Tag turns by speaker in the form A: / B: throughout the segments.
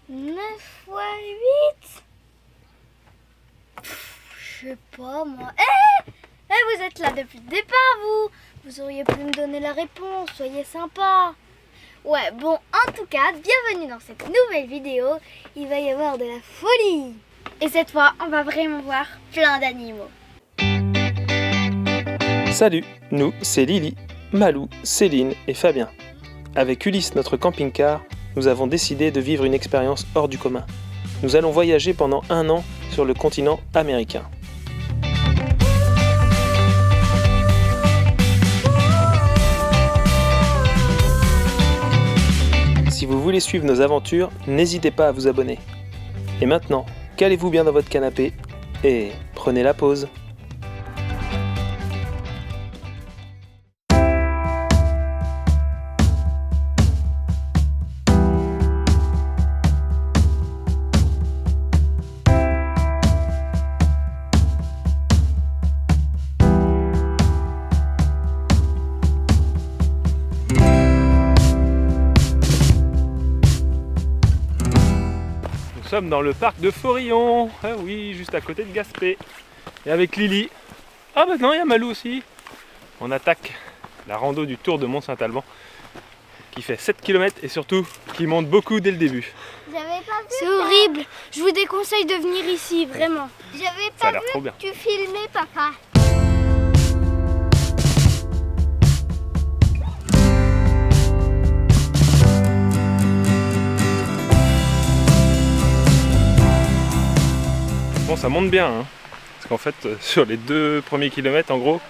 A: 9 fois 8. Je sais pas moi. Vous êtes là depuis le départ vous. Vous auriez pu me donner la réponse, soyez sympa. Ouais, bon, en tout cas, bienvenue dans cette nouvelle vidéo. Il va y avoir de la folie. Et cette fois, on va vraiment voir plein d'animaux.
B: Salut, nous c'est Lily, Malou, Céline et Fabien. Avec Ulysse, notre camping-car, nous avons décidé de vivre une expérience hors du commun. Nous allons voyager pendant 1 an sur le continent américain. Si vous voulez suivre nos aventures, n'hésitez pas à vous abonner. Et maintenant, calez-vous bien dans votre canapé et prenez la pause. Nous sommes dans le parc de Forillon, ah oui, juste à côté de Gaspé. Et avec Lily. Ah bah non, il y a Malou aussi. On attaque la rando du Tour de Mont-Saint-Alban qui fait 7 km et surtout qui monte beaucoup dès le début.
A: J'avais pas vu. C'est horrible. Je vous déconseille de venir ici, vraiment. J'avais
B: Ça a
A: pas
B: l'air trop
A: vu
B: bien.
A: que tu filmais, papa.
B: Bon, ça monte bien, hein, parce qu'en fait, sur les 2 premiers kilomètres, en gros,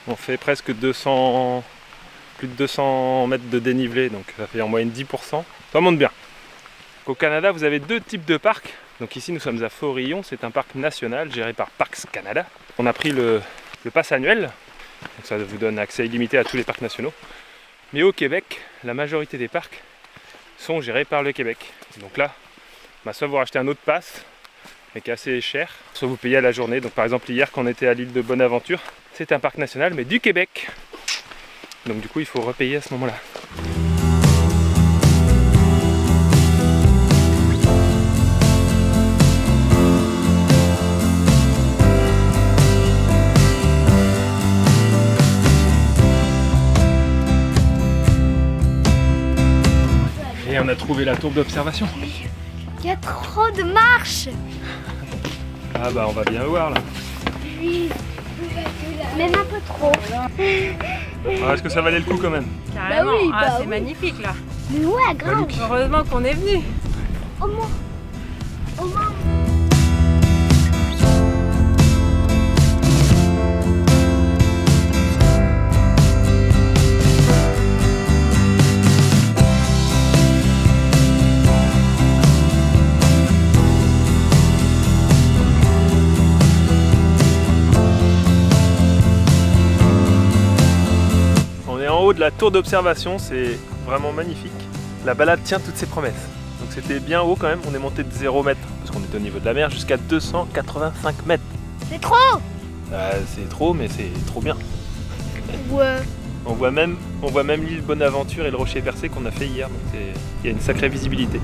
B: on fait presque plus de 200 mètres de dénivelé, donc ça fait en moyenne 10%. Ça monte bien. Au Canada, vous avez 2 types de parcs. Donc ici, nous sommes à Forillon, c'est un parc national géré par Parks Canada. On a pris le pass annuel, donc ça vous donne accès illimité à tous les parcs nationaux. Mais au Québec, la majorité des parcs sont gérés par le Québec. Donc là, soit vous rachetez un autre pass, mais qui est assez cher, soit vous payez à la journée. Donc par exemple hier quand on était à l'île de Bonaventure, c'est un parc national mais du Québec. Donc du coup il faut repayer à ce moment-là. Et on a trouvé la tour d'observation.
A: Il y a trop de marches.
B: Ah bah on va bien voir là.
A: Oui, même un peu trop.
B: Ah, est-ce que ça valait le coup quand même?
C: Carrément,
A: Bah oui,
C: c'est
A: oui.
C: magnifique là.
A: Mais ouais, grave.
C: Heureusement qu'on est venu.
A: Au moins. Au moins.
B: On est en haut de la tour d'observation, c'est vraiment magnifique. La balade tient toutes ses promesses. Donc c'était bien haut quand même, on est monté de 0 mètre, parce qu'on est au niveau de la mer, jusqu'à 285 mètres.
A: C'est trop.
B: C'est trop, mais c'est trop bien.
A: Ouais.
B: On voit même l'île Bonaventure et le rocher percé qu'on a fait hier, donc il y a une sacrée visibilité.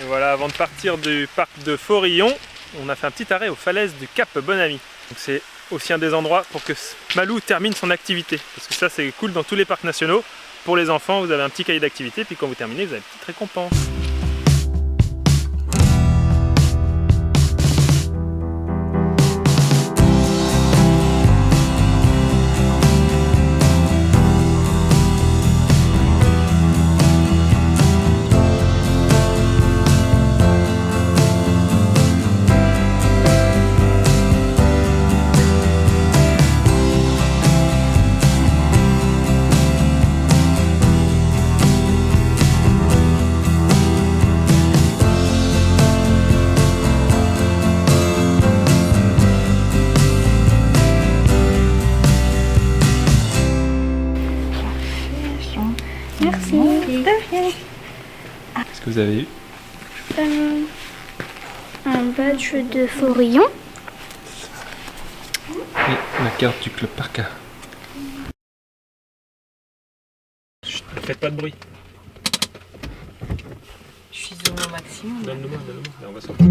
B: Et voilà, avant de partir du parc de Forillon, on a fait un petit arrêt aux falaises du Cap Bon-Ami. Donc c'est aussi un des endroits pour que Malou termine son activité. Parce que ça c'est cool dans tous les parcs nationaux. Pour les enfants, vous avez un petit cahier d'activité, puis quand vous terminez, vous avez une petite récompense. Qu'est-ce que vous avez eu?
A: Un badge de Forillon.
B: Et la carte du club Parka. Chut, ne faites pas de bruit.
C: Je suis zoomé au maximum.
B: Donne-le-moi, donne-le-moi. Là, on va sortir.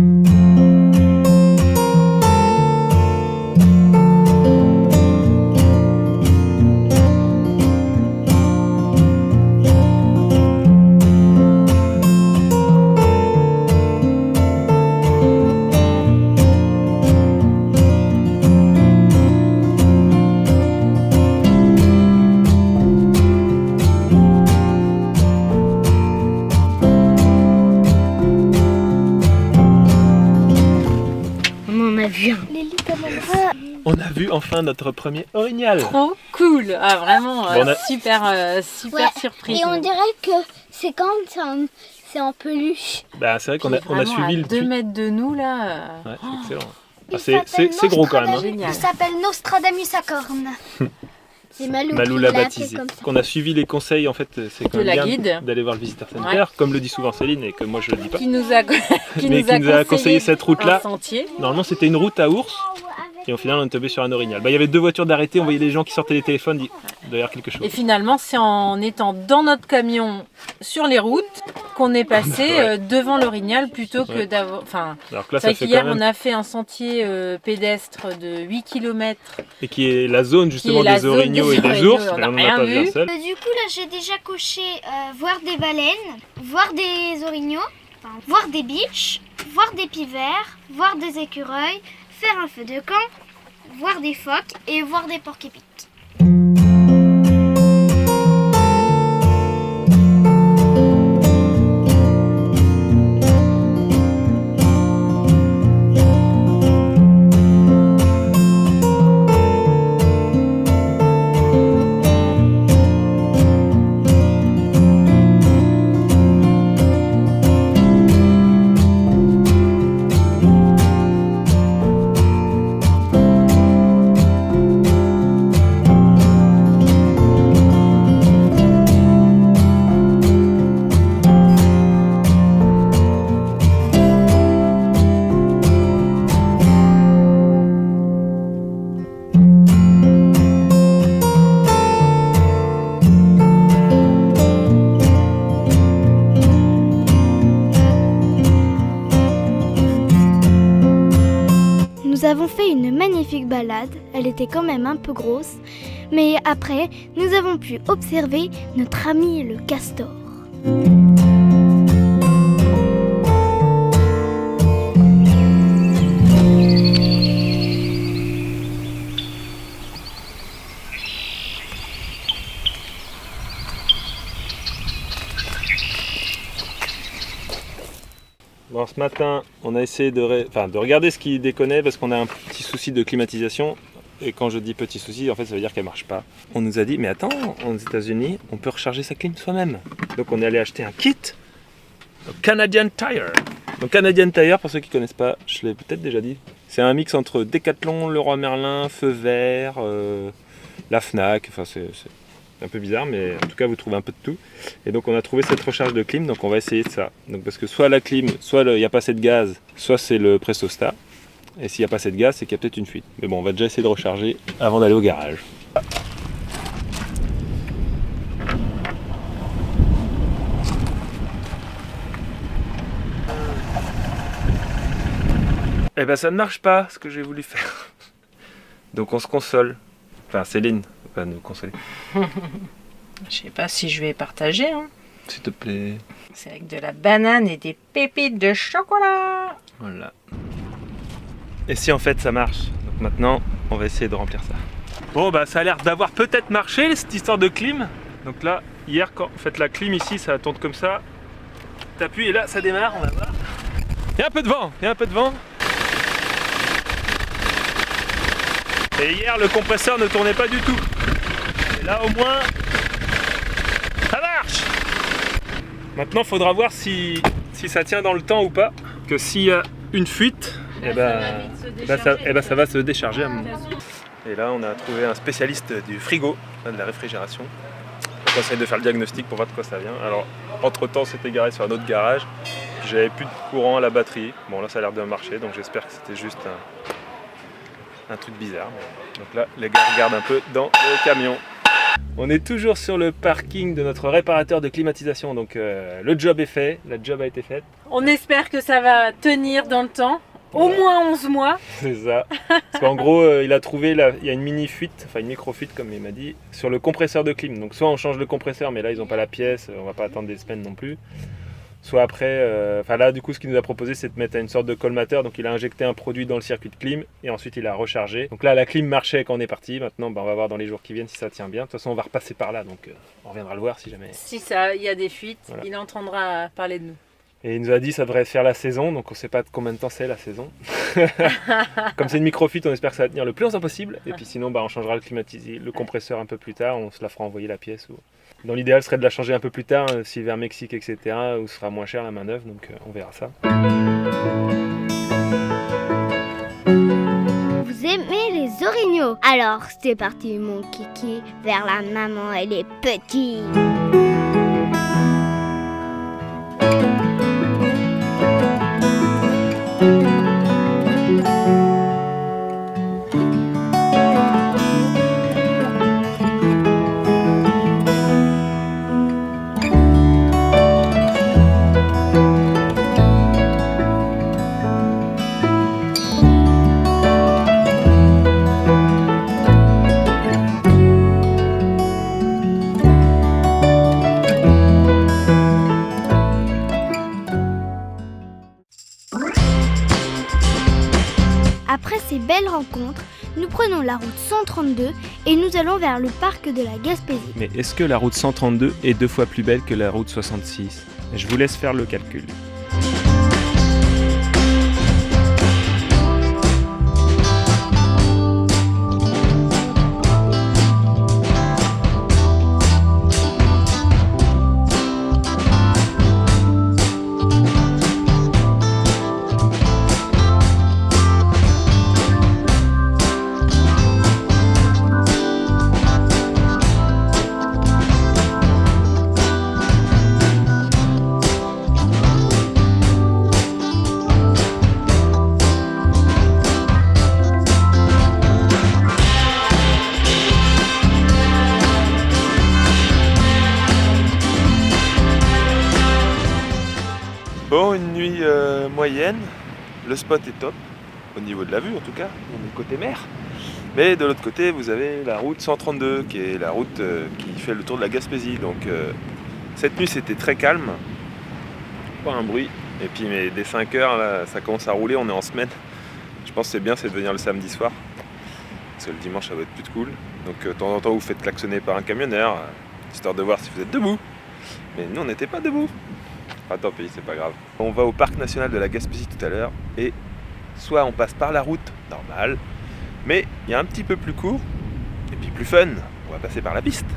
B: On a vu enfin notre premier orignal.
C: Trop cool. Ah vraiment,
B: Bon,
C: super
A: Ouais.
C: surprise.
A: Et on dirait que c'est quand c'est en peluche.
B: Bah, c'est vrai qu'on a, on a suivi le
C: 2 mètres de nous là.
B: Ouais, c'est excellent.
A: Il
B: Ah,
A: s'appelle
B: c'est gros quand même. Hein.
A: Nostradamus.
C: Génial.
A: Il s'appelle Nostradamus à cornes. C'est Malou,
B: Malou
A: qui
B: l'a
A: appelé
B: baptisé.
A: comme ça.
B: Qu'on a suivi les conseils, en fait, c'est quand
C: De la
B: même bien
C: guide.
B: d'aller voir le visiteur sanitaire, comme le dit souvent Céline et que moi je le dis pas.
C: Qui nous a,
B: qui nous a conseillé cette route-là.
C: Un sentier.
B: Normalement, c'était une route à ours. Et au final, on est tombé sur un orignal. Bah, il y avait 2 voitures d'arrêté, on voyait des gens qui sortaient les téléphones, dit d'ailleurs quelque chose.
C: Et finalement, c'est en étant dans notre camion sur les routes qu'on est passé
B: Ouais.
C: devant l'orignal plutôt que
B: Ouais.
C: d'avoir. Enfin,
B: Alors que là,
C: c'est
B: ça
C: vrai
B: fait
C: qu'hier,
B: quand même.
C: on a fait un sentier pédestre de 8 km.
B: Et qui est la zone justement
C: Qui est la
B: des
C: zone
B: orignaux
C: des
B: et des
C: orignaux,
B: ours,
C: on
B: mais
C: n'a
B: on n'en a
C: rien
B: pas vu un
C: vu.
B: seul.
A: Du coup, là, j'ai déjà coché voir des baleines, voir des orignaux, enfin, voir des biches, voir des pivers, voir des écureuils, faire un feu de camp, voir des phoques et voir des porcs-épics. Nous avons fait une magnifique balade, elle était quand même un peu grosse, mais après, nous avons pu observer notre ami le castor.
B: Bon, ce matin, on a essayé de regarder ce qui déconnait parce qu'on a un petit souci de climatisation. Et quand je dis petit souci, en fait, ça veut dire qu'elle marche pas. On nous a dit, mais attends, aux États-Unis, on peut recharger sa clim soi-même. Donc, on est allé acheter un kit Canadian Tire. Donc, Canadian Tire, pour ceux qui connaissent pas, je l'ai peut-être déjà dit, c'est un mix entre Decathlon, Leroy Merlin, Feu Vert, la Fnac. Enfin, c'est un peu bizarre, mais en tout cas, vous trouvez un peu de tout. Et donc, on a trouvé cette recharge de clim, donc on va essayer de ça. Donc, parce que soit la clim, soit il n'y a pas assez de gaz, soit c'est le Prestostar. Et s'il n'y a pas assez de gaz, c'est qu'il y a peut-être une fuite. Mais bon, on va déjà essayer de recharger avant d'aller au garage. Eh ben, ça ne marche pas, ce que j'ai voulu faire. Donc, on se console. Enfin, Céline va nous consoler.
C: Je sais pas si je vais partager. Hein.
B: S'il te plaît.
C: C'est avec de la banane et des pépites de chocolat.
B: Voilà. Et si en fait ça marche? Donc maintenant, on va essayer de remplir ça. Bon, bah ça a l'air d'avoir peut-être marché cette histoire de clim. Donc là, hier, quand on fait la clim ici, ça tourne comme ça. T'appuies et là, ça démarre, on va voir. Il y a un peu de vent, il y a un peu de vent. Et hier, le compresseur ne tournait pas du tout. Et là, au moins, ça marche. Maintenant, il faudra voir si ça tient dans le temps ou pas. Que s'il y a une fuite, ça va se décharger à un moment. Et là, on a trouvé un spécialiste du frigo, de la réfrigération. conseille de faire le diagnostic pour voir de quoi ça vient. Alors, entre-temps, c'était garé sur un autre garage. J'avais plus de courant à la batterie. Bon, là, ça a l'air de marcher, donc j'espère que c'était juste un truc bizarre. Donc là, les gars regardent un peu dans le camion. On est toujours sur le parking de notre réparateur de climatisation. Donc, le job est fait, la job a été faite.
C: On espère que ça va tenir dans le temps. Au moins 11 mois.
B: C'est ça. Parce qu'en gros, il a trouvé, il y a une mini-fuite, enfin une micro-fuite comme il m'a dit, sur le compresseur de clim. Donc soit on change le compresseur, mais là ils n'ont pas la pièce, on va pas attendre des semaines non plus. Soit après, enfin là du coup ce qu'il nous a proposé c'est de mettre une sorte de colmateur. Donc il a injecté un produit dans le circuit de clim et ensuite il a rechargé. Donc là la clim marchait quand on est parti. Maintenant on va voir dans les jours qui viennent si ça tient bien. De toute façon on va repasser par là, donc on reviendra le voir si jamais.
C: Si ça, il y a des fuites,
B: Voilà.
C: il entendra parler de nous.
B: Et il nous a dit que ça devrait faire la saison, donc on ne sait pas de combien de temps c'est la saison. Comme c'est une micro-fuite, on espère que ça va tenir le plus longtemps possible. Et puis sinon, on changera le compresseur un peu plus tard, on se la fera envoyer la pièce. Dans l'idéal, ce serait de la changer un peu plus tard, si vers Mexique, etc., où ce sera moins cher la main-d'œuvre, donc on verra ça.
A: Vous aimez les orignaux? Alors c'est parti mon kiki, vers la maman et les petits. Après ces belles rencontres, nous prenons la route 132 et nous allons vers le parc de la Gaspésie.
B: Mais est-ce que la route 132 est 2 fois plus belle que la route 66? Je vous laisse faire le calcul. Bon, une nuit moyenne, le spot est top, au niveau de la vue en tout cas, on est côté mer. Mais de l'autre côté, vous avez la route 132, qui est la route qui fait le tour de la Gaspésie. Donc cette nuit, c'était très calme, pas un bruit. Et puis mais dès 5 heures, là, ça commence à rouler, on est en semaine. Je pense que c'est bien, c'est de venir le samedi soir, parce que le dimanche, ça va être plus de cool. Donc de temps en temps, vous faites klaxonner par un camionneur, histoire de voir si vous êtes debout. Mais nous, on n'était pas debout. Ah, tant pis, c'est pas grave. On va au parc national de la Gaspésie tout à l'heure et soit on passe par la route normale, mais il y a un petit peu plus court et puis plus fun, on va passer par la piste.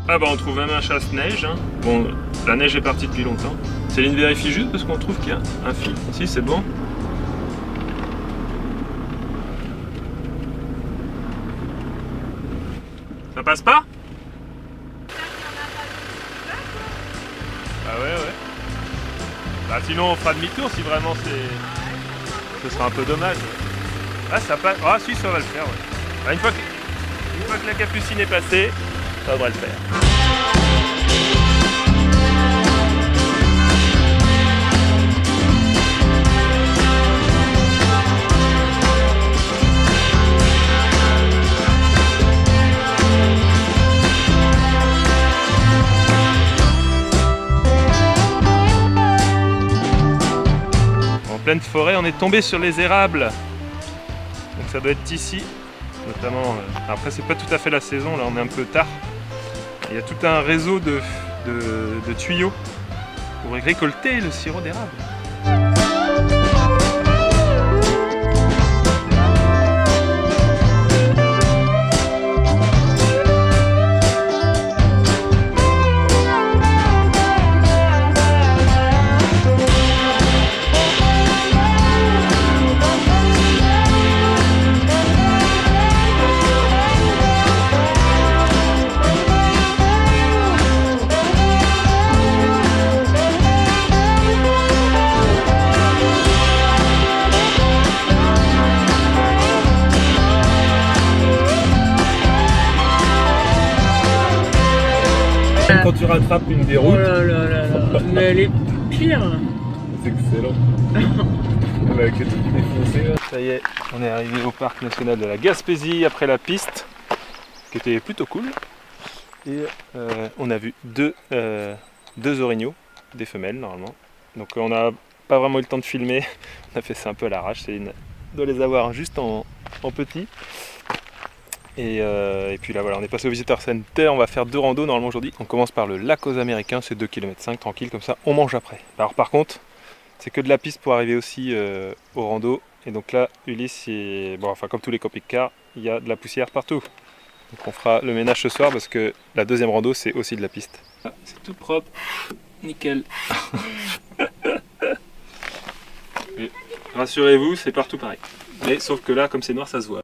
B: Ah bah on trouve même un chasse-neige. Hein. Bon, la neige est partie depuis longtemps. Céline vérifie juste parce qu'on trouve qu'il y a un fil. Si, c'est bon. Ça passe pas? Ah ouais. Bah sinon on fera demi-tour si vraiment ce sera un peu dommage. Ah ça passe. Ah si, ça va le faire, ouais. Bah, une fois que la capucine est passée, ça devrait le faire. En pleine forêt, on est tombé sur les érables. Donc ça doit être ici, notamment. Après, c'est pas tout à fait la saison, là on est un peu tard. Il y a tout un réseau de tuyaux pour récolter le sirop d'érable. Quand tu rattrapes une des routes,
C: Oh là là là là. Mais elle est pire.
B: c'est excellent. Avec tout défoncé là. Ça y est, on est arrivé au parc national de la Gaspésie après la piste, qui était plutôt cool. Et on a vu deux orignaux, des femelles normalement. Donc on n'a pas vraiment eu le temps de filmer, on a fait ça un peu à l'arrache. Céline doit les avoir juste en petit. Et puis là voilà, on est passé au Visitor Center, on va faire 2 randos normalement aujourd'hui. On commence par le lac aux Américains, c'est 2,5 km tranquille, comme ça on mange après. Alors par contre, c'est que de la piste pour arriver aussi au rando. Et donc là, Ulysse, bon, enfin comme tous les camping-cars, il y a de la poussière partout. Donc on fera le ménage ce soir parce que la deuxième rando c'est aussi de la piste. Ah, c'est tout propre, nickel. Et rassurez-vous, c'est partout pareil. Mais sauf que là, comme c'est noir, ça se voit.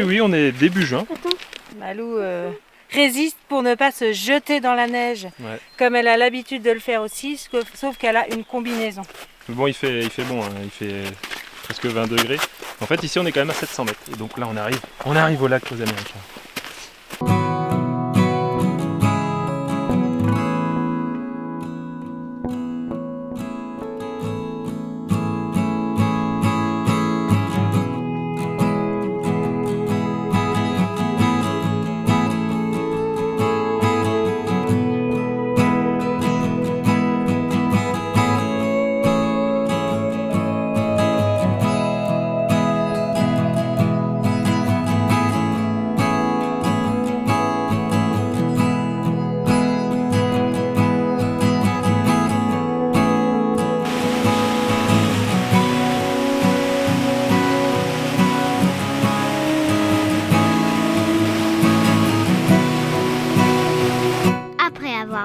B: Oui, on est début juin.
C: Malou résiste pour ne pas se jeter dans la neige, comme elle a l'habitude de le faire aussi, sauf qu'elle a une combinaison.
B: Bon, il fait bon, hein, il fait presque 20 degrés. En fait, ici, on est quand même à 700 mètres. Et donc là, on arrive au lac aux Américains.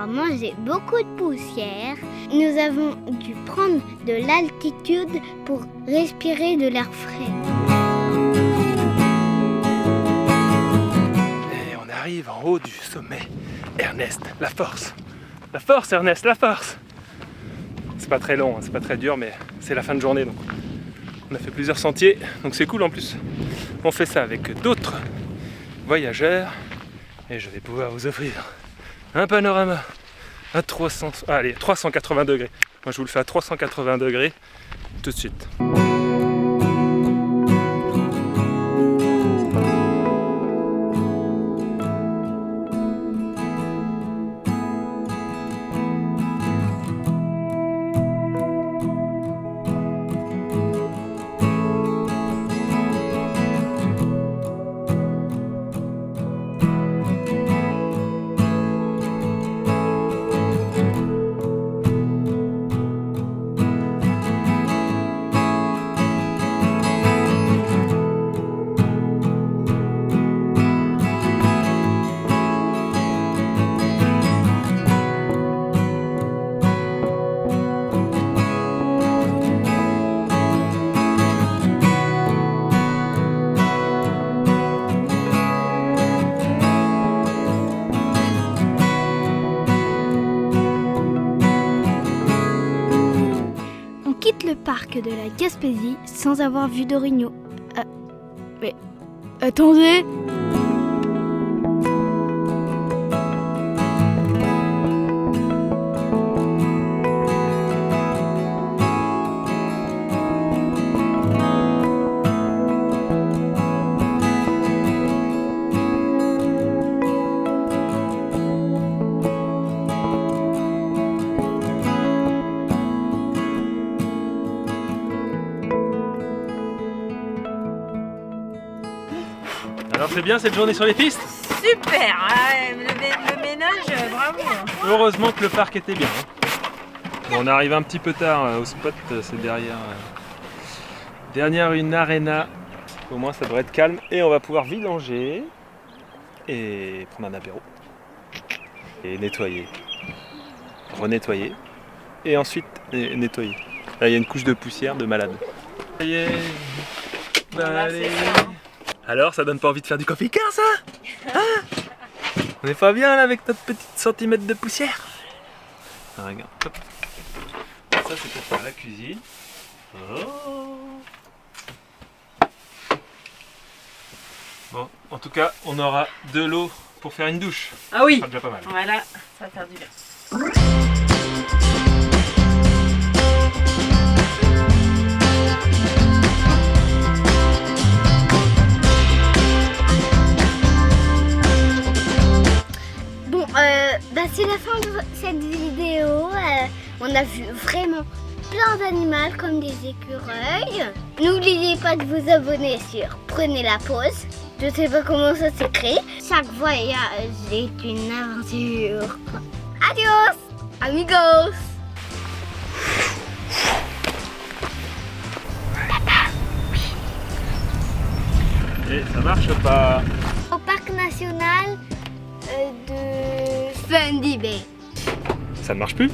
A: Mangé beaucoup de poussière, nous avons dû prendre de l'altitude pour respirer de l'air frais.
B: Et on arrive en haut du sommet. Ernest, la force. La force, Ernest, la force. C'est pas très long, hein, c'est pas très dur, mais c'est la fin de journée. Donc on a fait plusieurs sentiers, donc c'est cool en plus. On fait ça avec d'autres voyageurs. Et je vais pouvoir vous offrir un panorama à 380 degrés. Moi je vous le fais à 380 degrés tout de suite.
A: parc de la Gaspésie sans avoir vu d'orignaux. Mais attendez!
B: Alors c'est bien cette journée sur les pistes?
C: Super, le ménage, bravo.
B: Heureusement que le parc était bien. Bon, on arrive un petit peu tard au spot, c'est derrière une arena. Au moins ça devrait être calme et on va pouvoir vidanger et prendre un apéro. Et nettoyer, renettoyer et ensuite nettoyer. Là il y a une couche de poussière de malade. Ça y est, allez. Alors, ça donne pas envie de faire du camping-car, ça? Hein? On est pas bien là avec notre petite centimètre de poussière? Ah, regarde, hop. Ça c'est pour faire la cuisine. Oh. Bon, en tout cas, on aura de l'eau pour faire une douche.
C: Ah oui,
B: ça déjà pas mal.
C: Voilà, ça va faire du bien.
A: C'est la fin de cette vidéo. On a vu vraiment plein d'animaux comme des écureuils. N'oubliez pas de vous abonner sur Prenez la pause. Je sais pas comment ça s'écrit. Chaque voyage est une aventure. Adios, amigos.
B: Et ça marche pas?
A: Au parc national de Fundy Bay.
B: Ça ne marche plus?